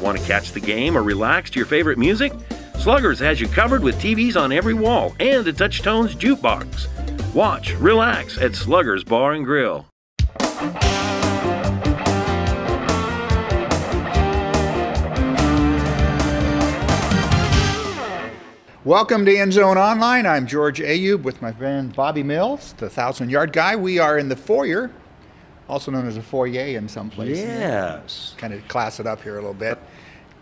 Want to catch the game or relax to your favorite music? Sluggers has you covered with TVs on every wall and a Touchtones jukebox. Watch, relax at Sluggers Bar and Grill. Welcome to End Zone Online. I'm George Ayub with my friend Bobby Mills, the 1,000-yard guy. We are in the foyer, also known as a foyer in some places. Yes. Kind of class it up here a little bit.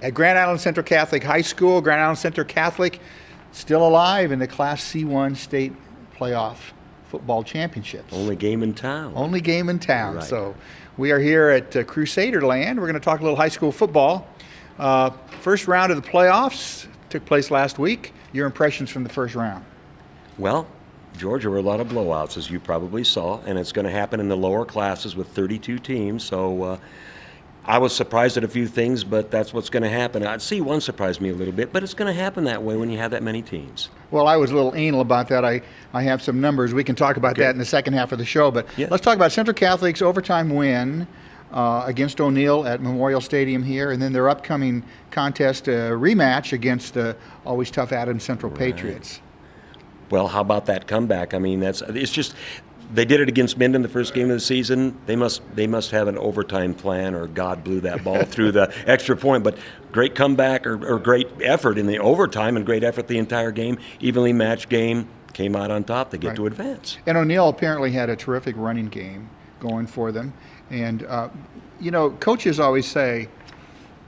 At Grand Island Central Catholic High School, Grand Island Central Catholic still alive in the Class C1 state playoff football championships. Only game in town. Only game in town. Right. So we are here at Crusader Land. We're going to talk a little high school football. First round of the playoffs took place last week. Your impressions from the first round? Well, George, there were a lot of blowouts, as you probably saw, and it's going to happen in the lower classes with 32 teams. So I was surprised at a few things, but that's what's going to happen. C1 surprised me a little bit, but it's going to happen that way when you have that many teams. Well, I was a little anal about that. I have some numbers. We can talk about that in the second half of the show. But let's talk about Central Catholic's overtime win against O'Neill at Memorial Stadium here, and then their upcoming contest rematch against the always tough Adams Central Patriots. Well, how about that comeback? I mean, it's just they did it against Minden the first game of the season. They must have an overtime plan, or God blew that ball through the extra point. But great comeback or great effort in the overtime, and great effort the entire game. Evenly matched game, came out on top to get to advance. And O'Neill apparently had a terrific running game going for them. And you know, coaches always say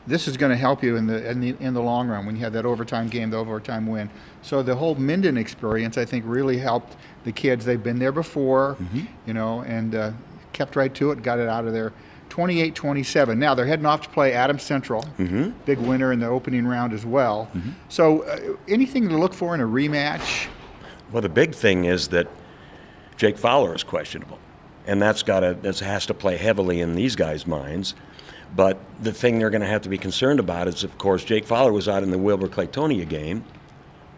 this is going to help you in the long run when you have that overtime game, the overtime win. So the whole Minden experience, I think, really helped the kids. They've been there before, you know, and kept right to it, got it out of there. 28-27. Now they're heading off to play Adams Central, big winner in the opening round as well. So anything to look for in a rematch? Well, the big thing is that Jake Fowler is questionable. And that has to play heavily in these guys' minds. But the thing they're going to have to be concerned about is, of course, Jake Fowler was out in the Wilbur-Claytonia game,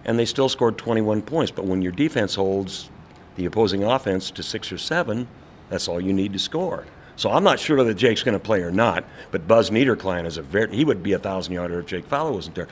and they still scored 21 points. But when your defense holds the opposing offense to 6 or 7, that's all you need to score. So I'm not sure whether Jake's going to play or not, but Buzz Niederklein is he would be a 1,000-yarder if Jake Fowler wasn't there.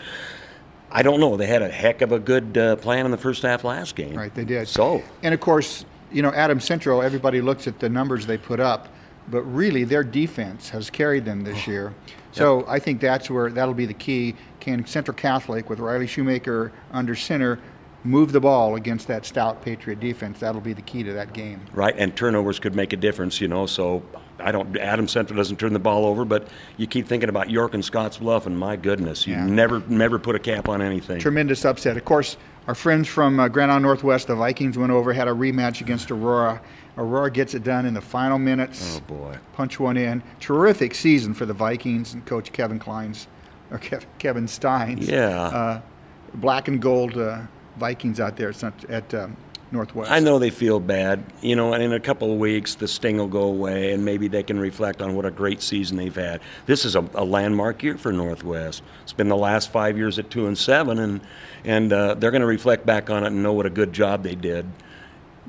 I don't know. They had a heck of a good plan in the first half last game. Right, they did. So, and of course, you know, Adams Central, everybody looks at the numbers they put up, but really their defense has carried them this year. So I think that'll be the key. Can Central Catholic, with Riley Shoemaker under center, move the ball against that stout Patriot defense? That'll be the key to that game. Right, and turnovers could make a difference, you know. So Adams Central doesn't turn the ball over, but you keep thinking about York and Scotts Bluff, and my goodness, you never put a cap on anything. Tremendous upset. Of course, our friends from Grand Island Northwest, the Vikings, went over, had a rematch against Aurora. Aurora gets it done in the final minutes. Oh, boy. Punch one in. Terrific season for the Vikings and Coach Kevin Steins. Yeah. Black and gold Vikings out there at Northwest. I know they feel bad, you know, and in a couple of weeks the sting will go away, and maybe they can reflect on what a great season they've had. This is a landmark year for Northwest. It's been the last 5 years at 2-7, and they're going to reflect back on it and know what a good job they did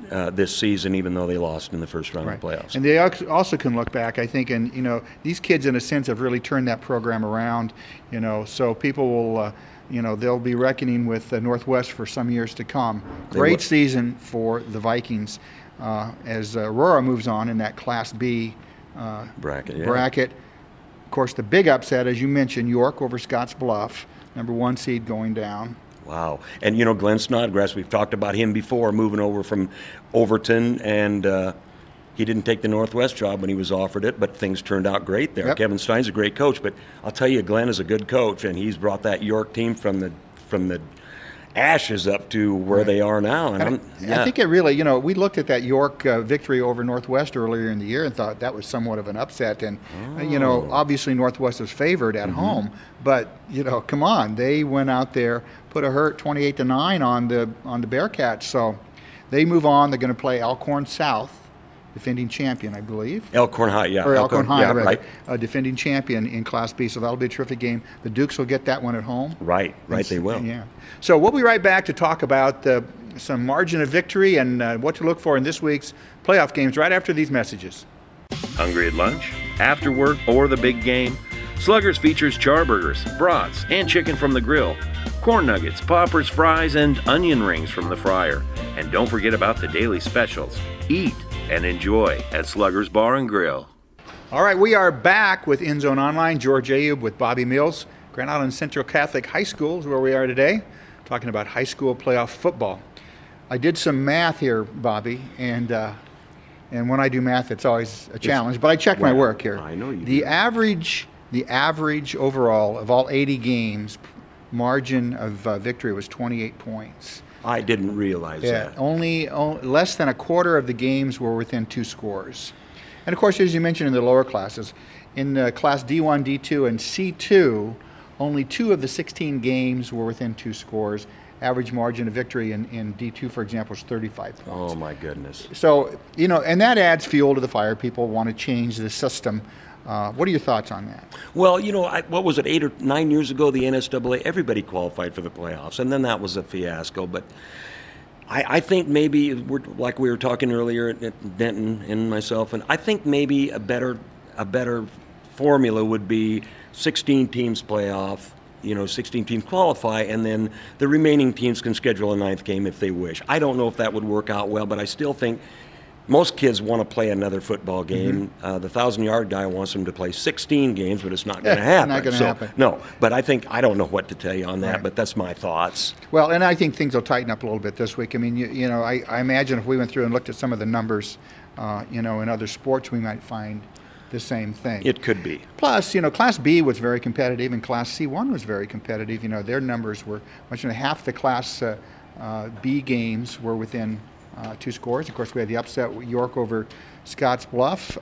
this season, even though they lost in the first round of the playoffs. And they also can look back, I think, and you know, these kids in a sense have really turned that program around, you know, so people will you know, they'll be reckoning with Northwest for some years to come. Great season for the Vikings as Aurora moves on in that Class B bracket. Of course, the big upset, as you mentioned, York over Scotts Bluff, #1 seed going down. Wow. And, you know, Glenn Snodgrass, we've talked about him before, moving over from Overton, and he didn't take the Northwest job when he was offered it, but things turned out great there. Kevin Stein's a great coach, but I'll tell you, Glenn is a good coach, and he's brought that York team from the ashes up to where they are now. And I think it really, you know, we looked at that York victory over Northwest earlier in the year and thought that was somewhat of an upset. And, you know, obviously Northwest was favored at home, but, you know, come on, they went out there, put a hurt 28-9 on the Bearcats. So they move on. They're going to play Elkhorn South, defending champion, I believe. Elkhorn High, yeah. Or Elkhorn High, yeah, right. Defending champion in Class B, so that'll be a terrific game. The Dukes will get that one at home. Right, they will. Yeah. So we'll be right back to talk about some margin of victory and what to look for in this week's playoff games right after these messages. Hungry at lunch, after work, or the big game? Sluggers features charburgers, brats, and chicken from the grill, corn nuggets, poppers, fries, and onion rings from the fryer. And don't forget about the daily specials. Eat and enjoy at Sluggers Bar and Grill. All right, we are back with End Zone Online. George Ayub with Bobby Mills. Grand Island Central Catholic High School is where we are today, talking about high school playoff football. I did some math here, Bobby, and when I do math, it's always a challenge. But I checked my work here. I know you The do. average overall of all 80 games, margin of victory was 28 points. I didn't realize that. Only less than a quarter of the games were within 2 scores. And of course, as you mentioned in the lower classes, in class D1, D2, and C2, only 2 of the 16 games were within 2 scores. Average margin of victory in D2, for example, is 35 points. Oh, my goodness. So, and that adds fuel to the fire. People want to change the system. What are your thoughts on that? Well, what was it, 8 or 9 years ago, the NCAA, everybody qualified for the playoffs, and then that was a fiasco. But I think maybe, like we were talking earlier, Denton and myself, and I think maybe a better formula would be 16 teams playoff, 16 teams qualify, and then the remaining teams can schedule a 9th game if they wish. I don't know if that would work out well, but I still think most kids want to play another football game. The 1,000-yard guy wants them to play 16 games, but it's not going to happen. Not going to happen. No, but I don't know what to tell you on that, Right. but that's my thoughts. Well, and I think things will tighten up a little bit this week. I mean, I imagine if we went through and looked at some of the numbers, in other sports, we might find the same thing. It could be. Plus, Class B was very competitive, and Class C1 was very competitive. Their numbers were much than half the Class B games were within 2 scores. Of course, we had the upset with York over Scotts Bluff.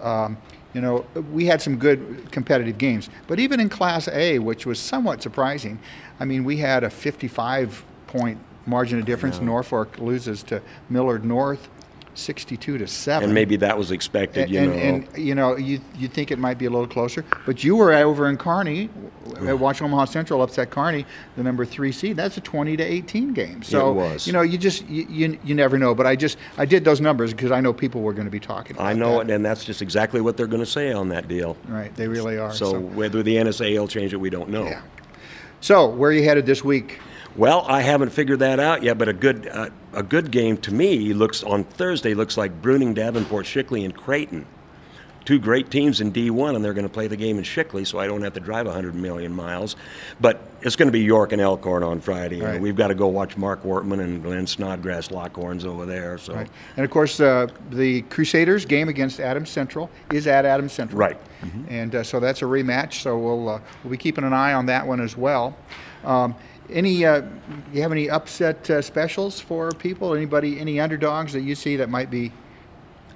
We had some good competitive games. But even in Class A, which was somewhat surprising, I mean, we had a 55-point margin of difference. Norfolk loses to Millard North, 62-7. And maybe that was expected, And you think it might be a little closer, but you were over in Kearney, watching Omaha Central upset Kearney, the number 3 seed. That's a 20-18 game. So It was. you never know. But I did those numbers because I know people were going to be talking about I know that. it, and that's just exactly what they're going to say on that deal. Right, they really are. So whether the NSA will change it, we don't know. Yeah. So where are you headed this week? Well, I haven't figured that out yet, but a good game to me looks like Bruning, Davenport, Shickley, and Creighton. 2 great teams in D1, and they're going to play the game in Shickley, so I don't have to drive 100 million miles. But it's going to be York and Elkhorn on Friday. Right. We've got to go watch Mark Wortman and Glenn Snodgrass Lockhorns over there. So. Right. And of course, the Crusaders game against Adams Central is at Adams Central. Right. And so that's a rematch. So we'll be keeping an eye on that one as well. You have any upset specials for people? Any underdogs that you see that might be?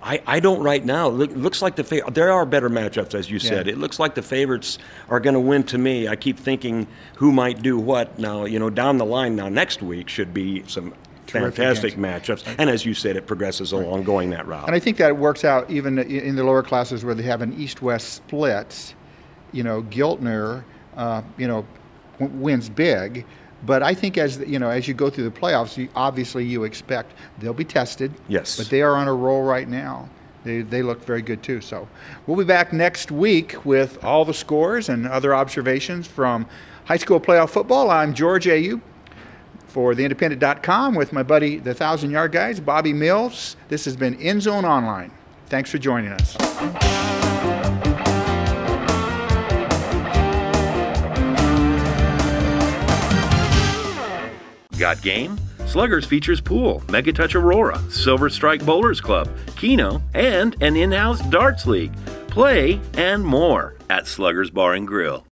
I don't right now. Looks like there are better matchups, as you said. Yeah. It looks like the favorites are going to win to me. I keep thinking who might do what. Now, down the line now next week should be some fantastic matchups. And as you said, it progresses along going that route. And I think that works out even in the lower classes where they have an east-west split. Giltner, wins big. But I think as you go through the playoffs, obviously you expect they'll be tested. Yes. But they are on a roll right now. They look very good too. So we'll be back next week with all the scores and other observations from high school playoff football. I'm George Ayub for theindependent.com with my buddy, the 1,000-yard guys, Bobby Mills. This has been End Zone Online. Thanks for joining us. Got game? Sluggers features pool, Megatouch Aurora, Silver Strike Bowlers Club, Keno, and an in-house darts league. Play and more at Sluggers Bar and Grill.